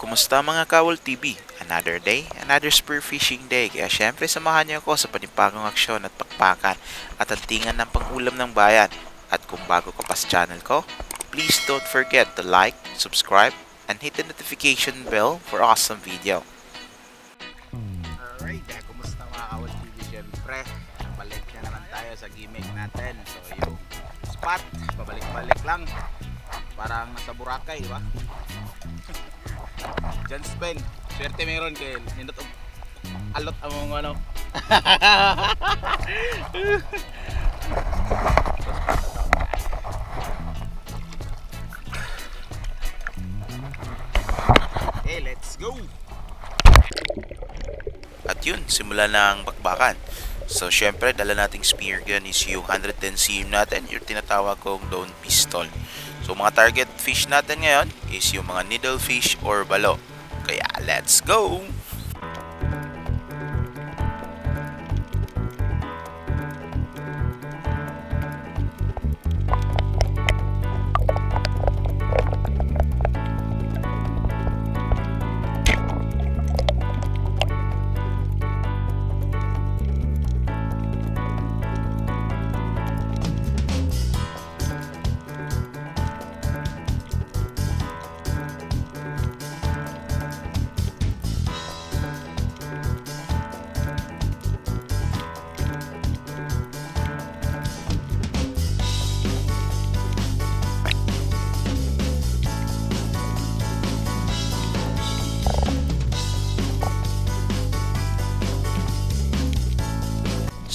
Kumusta mga Kawol TV? Another day, another spearfishing day. Kaya syempre samahan niyo ako sa panibagong aksyon at pakpakan at antingan ng pangulam ng bayan. At kung bago ka pa sa channel ko, please don't forget to like, subscribe, and hit the notification bell for awesome video. Alright, kumusta mga Kawol TV? Syempre, balik na naman tayo sa gimmick natin. So yung spot, pabalik-balik lang. Parang nasa Boracay, di ba? John Spen, swerte meron kay nindot og alot among ano. Okay, let's go. At yun, simula na ang bakbakan. So syempre, dala nating spear gun is yung 110 cm natin, yung tinatawag kong Dawn Pistol. So mga target fish natin ngayon is yung mga needlefish or balo. Kaya let's go!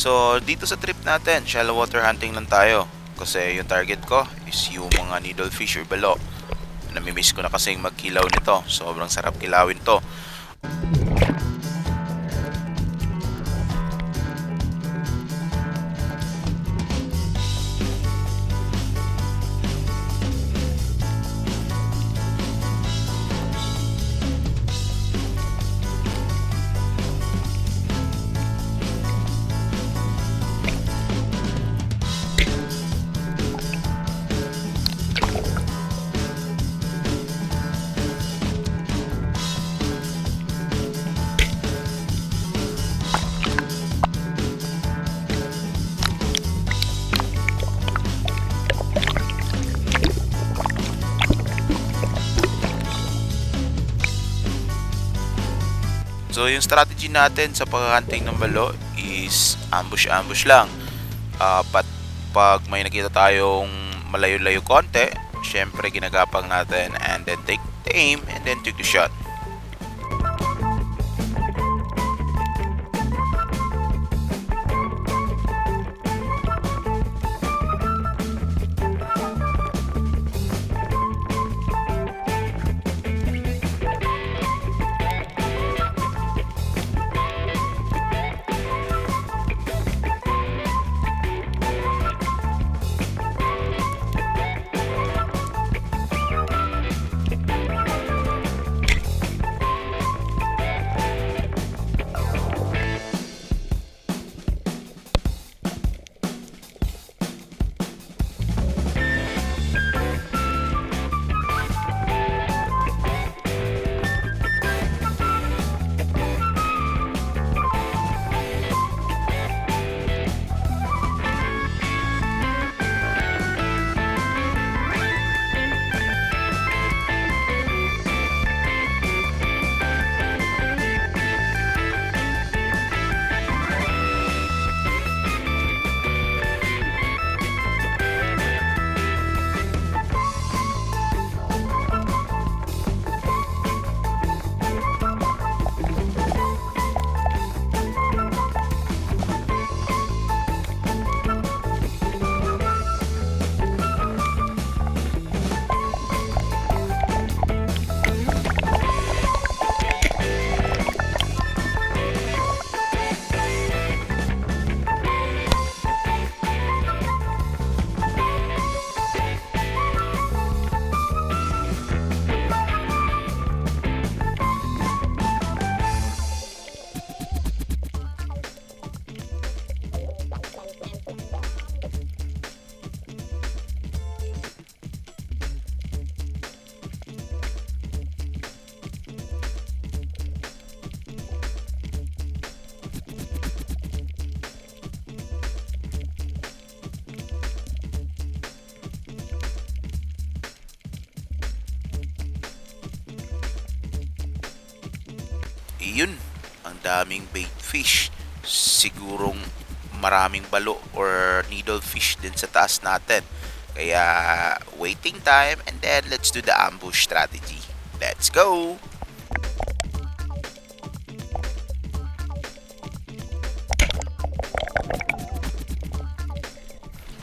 So, dito sa trip natin, shallow water hunting lang tayo. Kasi yung target ko is yung mga needlefish or balo. Namimiss ko na kasing magkilaw nito. Sobrang sarap kilawin to. So yung strategy natin sa pag-hunting ng balo is ambush lang. Pag may nakita tayong malayo-layo konti, syempre ginagapang natin and then take the aim and then take the shot. Iyon, ang daming bait fish. Sigurong maraming balo or needlefish din sa taas natin. Kaya waiting time and then let's do the ambush strategy. Let's go!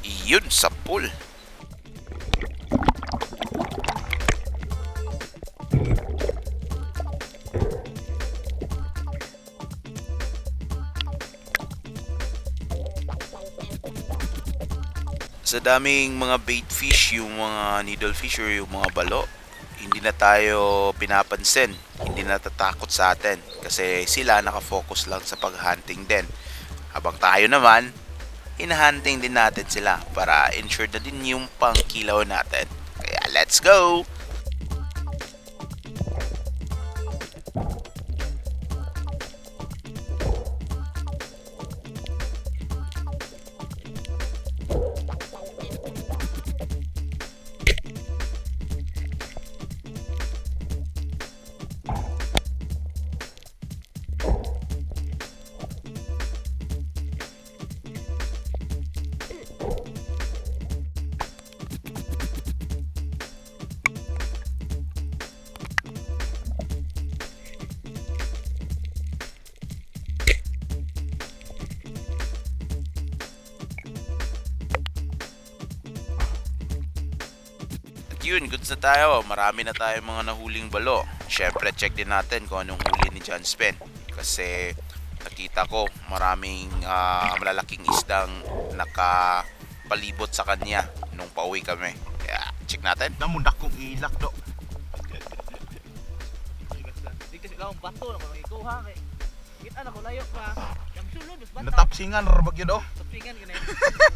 Iyon sa pool. Sa daming mga bait fish, yung mga needlefish or yung mga balo, hindi na tayo pinapansin, hindi na natatakot sa atin kasi sila nakafocus lang sa paghunting din. Habang tayo naman, hinahunting din natin sila para ensure na din yung pangkilaw natin. Kaya let's go! Yun, goods na tayo. Marami na tayong mga nahuling balo. Syempre, check din natin kung anong huli ni John Spen. Kasi nakita ko maraming malalaking isdang nakapalibot sa kanya nung pauwi kami. Kaya, check natin. Namundak kong ilak do. Dito sila ang bato na mga ikuha kay. Kita na ko layo pa. Yang sulod mas bata. Natapsingan rabag yun do. Tapingan kini.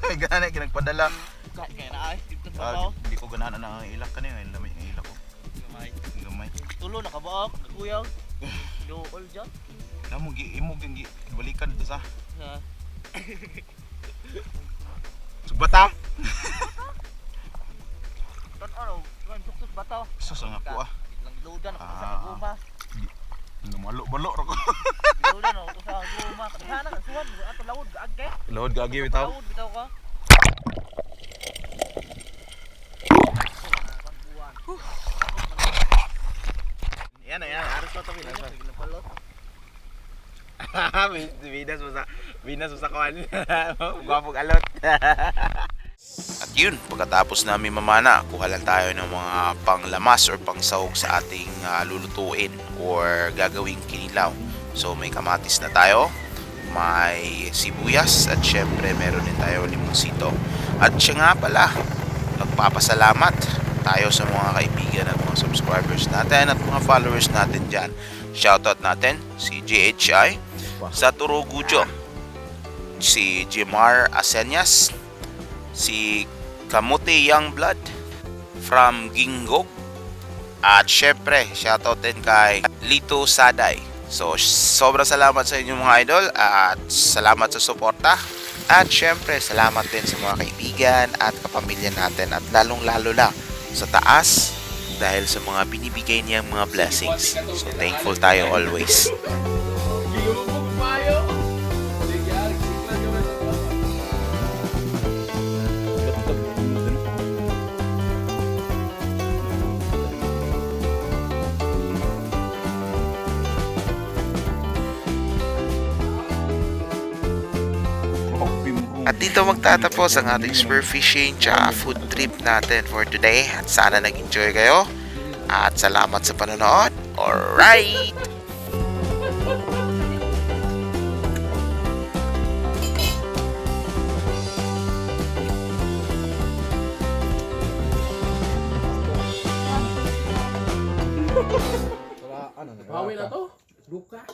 May gana kinagpadala. Kaya na ay dito sa Hindi ko ganahan na ang ilak kanina. Ang lamig ng ilak ko. Gamay. Gamay. Tulo nakabaok, nagkuyaw. Duol dyan. Namog imog yung balikan dito sa. Ha. Sugbata. Tan ano, kan tuktok bataw. Sus ang ako ah. Lang loadan ako sa guma. Namalo-balo ra ko. Loadan ako sa guma. Kadana ka suwan ato lawod gaagge. Load gagi bitaw. Lawod bitaw ka. Yan na yan. Aras pa to Napalot. Binas mo sa kawan. Gwapog alot. At yun, pagkatapos namin mamana, kuha lang tayo ng mga panglamas or pangsahog sa ating lulutuin or gagawing kinilaw. So may kamatis na tayo, may sibuyas at syempre meron din tayo limonsito. At siya nga pala, nagpapasalamat tayo sa mga kaibigan at mga subscribers natin at mga followers natin dyan. Shoutout natin si JHI sa Turogujo, si Jimar Asenyas, si Kamuti Youngblood from Gingog, at syempre shoutout din kay Lito Saday. So sobrang salamat sa inyong mga idol at salamat sa suporta. At syempre salamat din sa mga kaibigan at kapamilya natin at lalong lalo na sa taas dahil sa mga binibigay niyang mga blessings. So thankful tayo always. At dito magtatapos ang ating spearfishing tsaka food trip natin for today. At sana nag-enjoy kayo. At salamat sa panonood. Alright! Bawi na to. Luka.